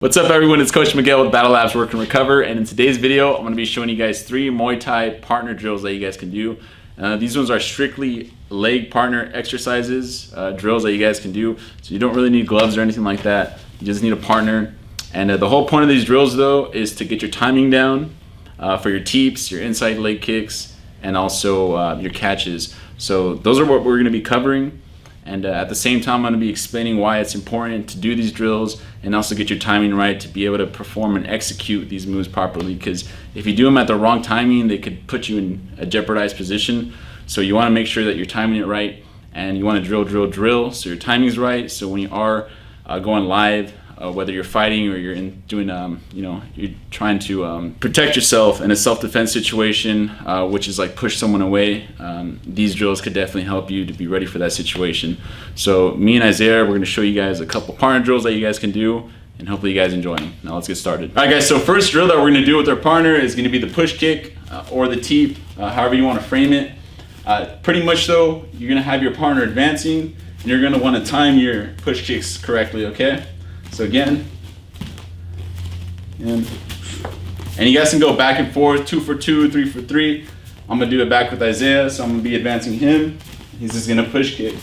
What's up everyone, it's Coach Miguel with Battle Labs Work and Recover, and in today's video I'm going to be showing you guys 3 Muay Thai partner drills that you guys can do. These ones are strictly leg partner exercises, drills that you guys can do, so you don't really need gloves or anything like that. You just need a partner, and the whole point of these drills though is to get your timing down for your teeps, your inside leg kicks, and also your catches. So those are what we're going to be covering. And at the same time, I'm going to be explaining why it's important to do these drills and also get your timing right to be able to perform and execute these moves properly. Because if you do them at the wrong timing, they could put you in a jeopardized position. So you want to make sure that you're timing it right, and you want to drill so your timing's right. So when you are going live, whether you're fighting or you're doing, you're trying to protect yourself in a self-defense situation, which is like push someone away, these drills could definitely help you to be ready for that situation. So me and Isaiah, we're going to show you guys a couple partner drills that you guys can do, and hopefully you guys enjoy them. Now let's get started. All right guys, so first drill that we're going to do with our partner is going to be the push kick or the teep, however you want to frame it. Pretty much though, you're going to have your partner advancing, and you're going to want to time your push kicks correctly, okay? So again, and you guys can go back and forth, 2 for 2, 3 for 3. I'm gonna do it back with Isaiah, so I'm gonna be advancing him. He's just gonna push kick.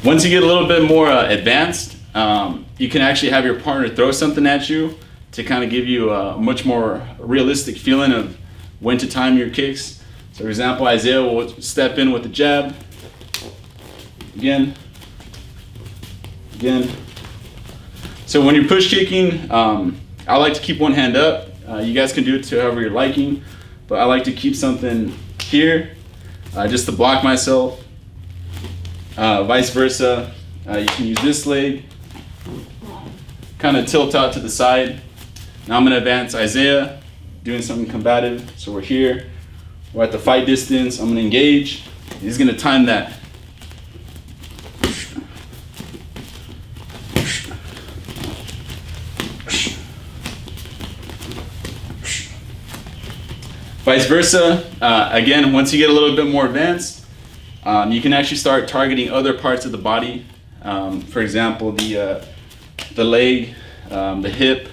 Once you get a little bit more advanced, you can actually have your partner throw something at you to kind of give you a much more realistic feeling of when to time your kicks. So for example, Isaiah will step in with the jab, again. So when you're push kicking, I like to keep one hand up. You guys can do it to however you're liking, but I like to keep something here, just to block myself. Vice versa, you can use this leg, kind of tilt out to the side. Now I'm gonna advance Isaiah, doing something combative. So we're here. We're at the fight distance. I'm gonna engage. He's gonna time that. Vice versa. Again, once you get a little bit more advanced, you can actually start targeting other parts of the body. For example, the leg, the hip,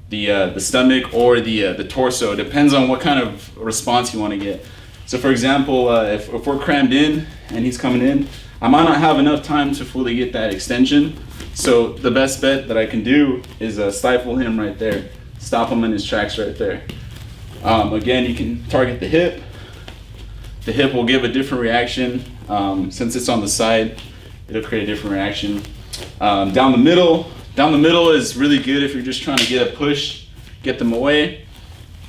the stomach, or the torso. It depends on what kind of response you want to get. So for example, if we're crammed in and he's coming in, I might not have enough time to fully get that extension. So the best bet that I can do is stifle him right there. Stop him in his tracks right there. Again, you can target the hip. The hip will give a different reaction. Since it's on the side, it'll create a different reaction. Down the middle is really good if you're just trying to get a push, get them away.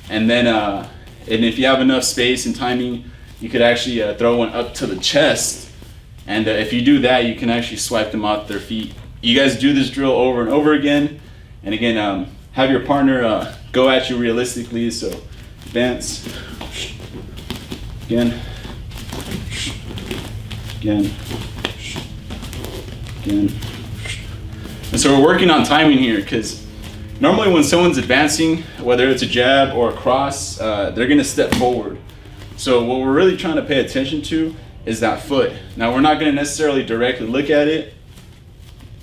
And then, and if you have enough space and timing, you could actually throw one up to the chest. And if you do that, you can actually swipe them off their feet. You guys do this drill over and over again. And again, have your partner go at you realistically. So advance, again. And so we're working on timing here, because normally when someone's advancing, whether it's a jab or a cross, they're gonna step forward. So what we're really trying to pay attention to is that foot. Now we're not gonna necessarily directly look at it,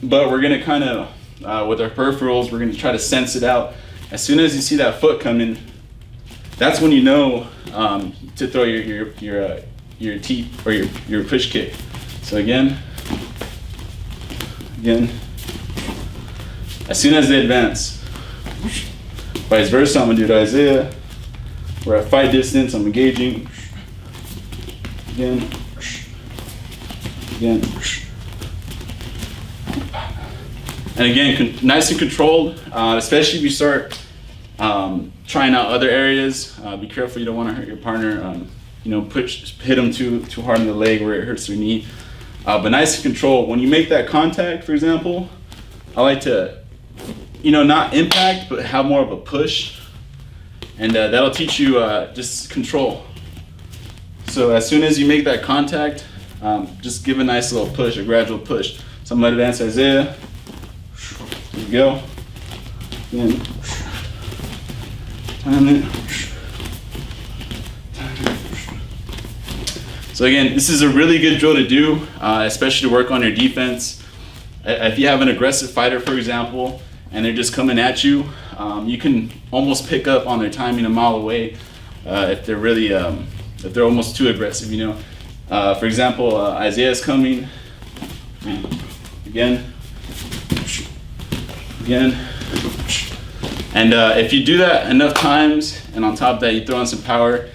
but we're gonna kind of, with our peripherals, we're gonna try to sense it out. As soon as you see that foot coming, that's when you know to throw your teep or your push kick. So again. As soon as they advance. Vice versa, I'm gonna do to Isaiah. We're at fight distance, I'm engaging. Again. And again, nice and controlled, especially if you start trying out other areas. Be careful, you don't wanna hurt your partner. Hit them too hard in the leg where it hurts their knee. But nice and controlled. When you make that contact, for example, I like to, not impact, but have more of a push. And that'll teach you just control. So as soon as you make that contact, just give a nice little push, a gradual push. So I'm gonna advance Isaiah. There you go. Again. Time it. So again, this is a really good drill to do, especially to work on your defense. If you have an aggressive fighter, for example, and they're just coming at you, you can almost pick up on their timing a mile away if they're really, if they're almost too aggressive, you know. For example, Isaiah's coming, again, and if you do that enough times, and on top of that you throw on some power,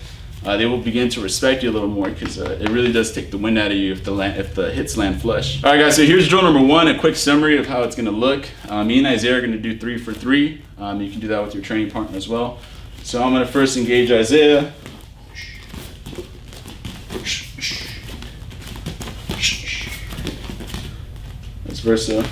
they will begin to respect you a little more, because it really does take the wind out of you if the hits land flush. All right, guys, so here's drill number 1, a quick summary of how it's going to look. Me and Isaiah are going to do 3 for 3. You can do that with your training partner as well. So I'm going to first engage Isaiah. Vice versa.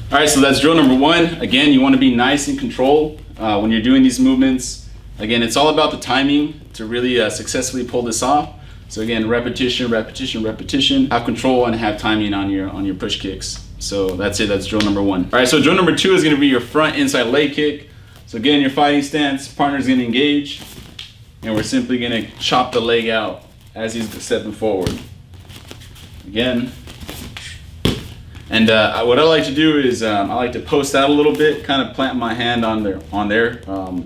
All right, so that's drill number 1. Again, you want to be nice and controlled when you're doing these movements. Again, it's all about the timing to really successfully pull this off. So again, repetition, repetition, repetition. Have control and have timing on your push kicks. So that's it. That's drill number 1. All right, so drill number 2 is going to be your front inside leg kick. So again, your fighting stance, partner's going to engage, and we're simply going to chop the leg out as he's stepping forward. Again. And what I like to do is I like to post out a little bit, kind of plant my hand on their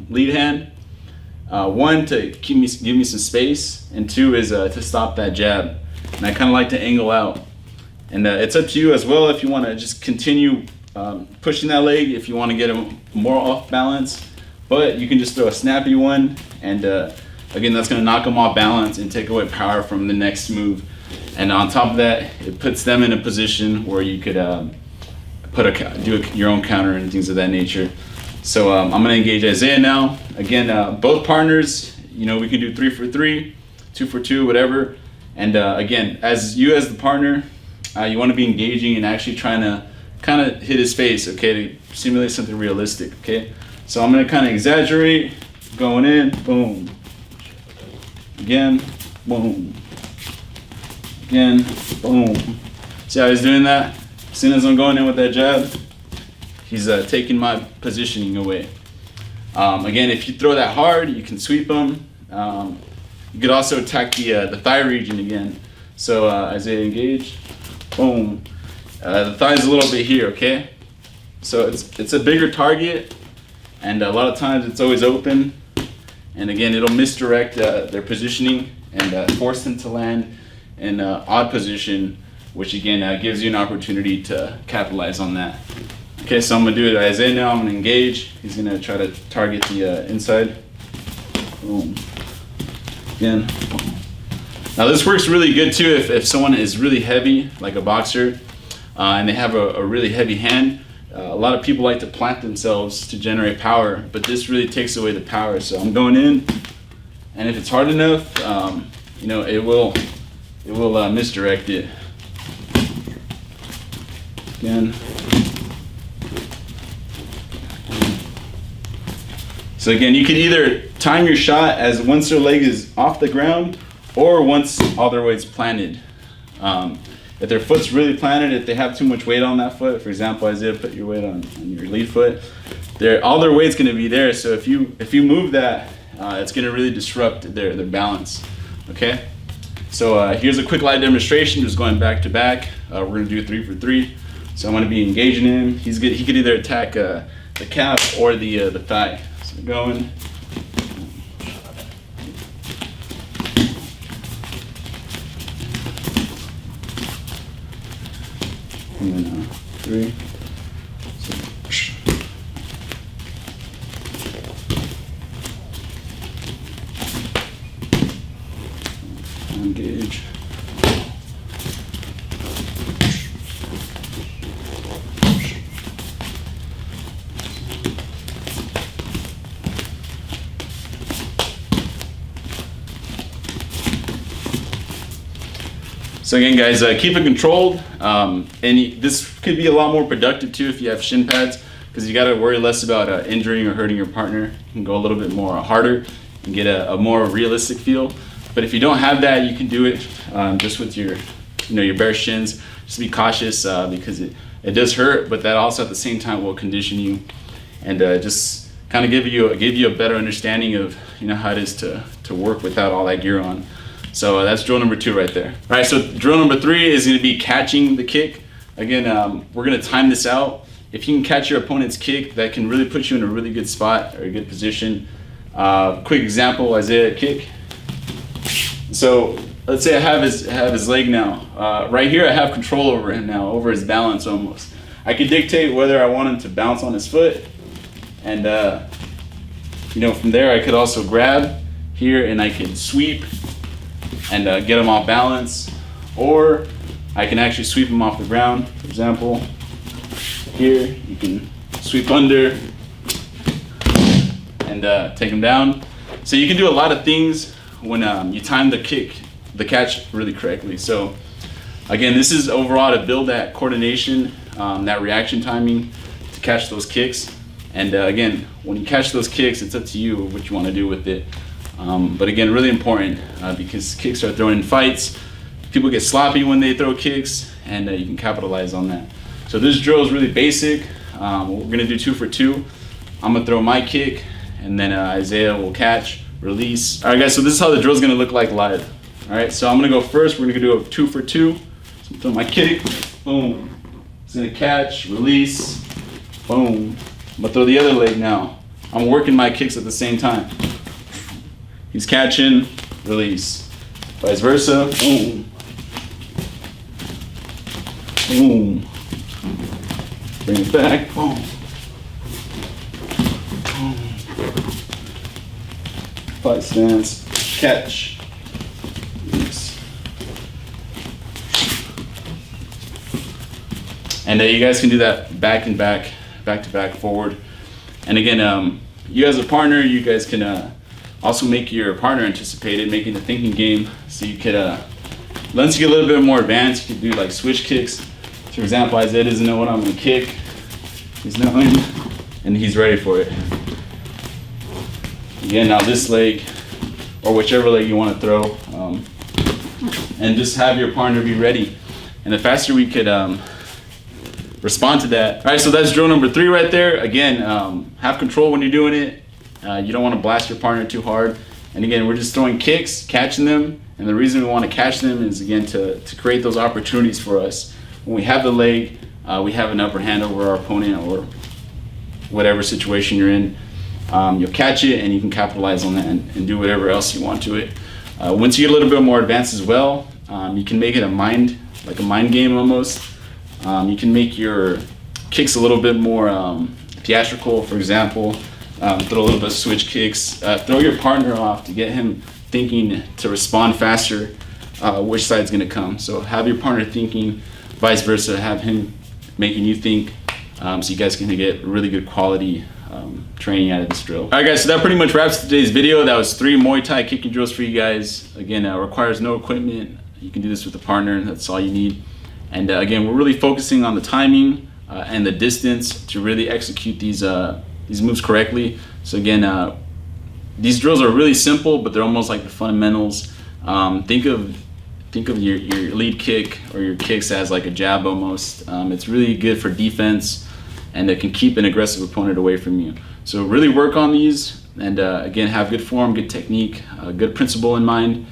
lead hand. 1, to give me some space, and 2 is to stop that jab. And I kind of like to angle out. And it's up to you as well if you want to just continue pushing that leg, if you want to get him more off balance. But you can just throw a snappy one, and again, that's going to knock them off balance and take away power from the next move. And on top of that, it puts them in a position where you could do your own counter and things of that nature. So I'm going to engage Isaiah now. Again, both partners, you know, we can do 3 for 3, 2 for 2, whatever. And again, as the partner, you want to be engaging and actually trying to kind of hit his face, okay, to simulate something realistic, okay? So I'm going to kind of exaggerate, going in, boom. Again, boom. Again, boom. See how he's doing that? As soon as I'm going in with that jab, he's taking my positioning away. Again, if you throw that hard, you can sweep him. You could also attack the thigh region again. So Isaiah engage, boom. The thigh is a little bit here, okay? So it's a bigger target, and a lot of times it's always open. And again, it'll misdirect their positioning and force them to land in an odd position, which again gives you an opportunity to capitalize on that. Okay, so I'm gonna do it Isaiah now. I'm gonna engage. He's gonna try to target the inside. Boom. Again. Now this works really good too if someone is really heavy, like a boxer, and they have a really heavy hand. A lot of people like to plant themselves to generate power, but this really takes away the power. So I'm going in, and if it's hard enough, you know, it will misdirect it. Again. So again, you can either time your shot as once their leg is off the ground, or once all their weight's planted. If their foot's really planted, if they have too much weight on that foot, for example, Isaiah, put your weight on your lead foot, all their weight's gonna be there. So if you move that, it's gonna really disrupt their balance, okay? So here's a quick live demonstration, just going back to back. We're gonna do 3 for 3. So I'm gonna be engaging him. He could either attack the calf or the thigh. So going. And then 3. Engage. So again, guys, keep it controlled. And this could be a lot more productive too if you have shin pads, because you got to worry less about injuring or hurting your partner. You can go a little bit more harder, and and get a more realistic feel. But if you don't have that, you can do it just with your, your bare shins. Just be cautious because it does hurt, but that also at the same time will condition you and just kind of give you a better understanding of how it is to work without all that gear on. So that's drill number 2 right there. All right, so drill number 3 is going to be catching the kick. Again, we're going to time this out. If you can catch your opponent's kick, that can really put you in a really good spot or a good position. Quick example, Isaiah kick. So let's say I have his leg now. Right here I have control over him now, over his balance almost. I can dictate whether I want him to bounce on his foot, and from there I could also grab here and I can sweep and get him off balance, or I can actually sweep him off the ground. For example, here you can sweep under and take him down. So you can do a lot of things when you time the catch really correctly. So again, this is overall to build that coordination, that reaction timing to catch those kicks. And again, when you catch those kicks, it's up to you what you want to do with it. But again, really important because kicks are thrown in fights. People get sloppy when they throw kicks, and you can capitalize on that. So this drill is really basic. We're gonna do 2 for 2. I'm gonna throw my kick, and then Isaiah will catch, release. All right, guys. So this is how the drill is gonna look like live. All right. So I'm gonna go first. We're gonna do a 2 for 2. So I'm throw my kick, boom. It's gonna catch, release, boom. I'm gonna throw the other leg now. I'm working my kicks at the same time. He's catching, release. Vice versa, boom. Boom. Bring it back, boom. Boom. Fight stance, catch, release. And you guys can do that back and back, back to back, forward. And again, you as a partner, you guys can also make your partner anticipate it, making the thinking game. So you could, once you get a little bit more advanced, you could do like switch kicks. For example, Isaiah doesn't know what I'm gonna kick. He's knowing, and he's ready for it. Again, now this leg, or whichever leg you want to throw, and just have your partner be ready. And the faster we could respond to that. All right, so that's drill number 3 right there. Again, have control when you're doing it. You don't want to blast your partner too hard. And again, we're just throwing kicks, catching them. And the reason we want to catch them is, again, to create those opportunities for us. When we have the leg, we have an upper hand over our opponent or whatever situation you're in. You'll catch it and you can capitalize on that and do whatever else you want to it. Once you get a little bit more advanced as well, you can make it like a mind game almost. You can make your kicks a little bit more theatrical. For example, throw a little bit of switch kicks, throw your partner off to get him thinking to respond faster, which side's gonna come. So have your partner thinking, vice versa, have him making you think, so you guys can get really good quality training out of this drill. All right, guys, so that pretty much wraps today's video. That was 3 Muay Thai kicking drills for you guys. Again, requires no equipment. You can do this with a partner, that's all you need. And again, we're really focusing on the timing and the distance to really execute these moves correctly. So again, these drills are really simple, but they're almost like the fundamentals. Think of your lead kick or your kicks as like a jab almost. It's really good for defense, and it can keep an aggressive opponent away from you. So really work on these, and again, have good form, good technique, good principle in mind,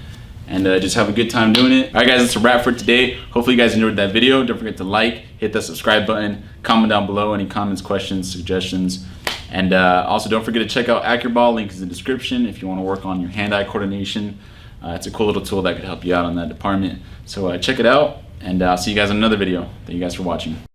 and just have a good time doing it. All right, guys, that's a wrap for today. Hopefully you guys enjoyed that video. Don't forget to like, hit that subscribe button, comment down below any comments, questions, suggestions. And also don't forget to check out AccuBall, link is in the description if you want to work on your hand-eye coordination. It's a cool little tool that could help you out on that department. So check it out, and I'll see you guys in another video. Thank you guys for watching.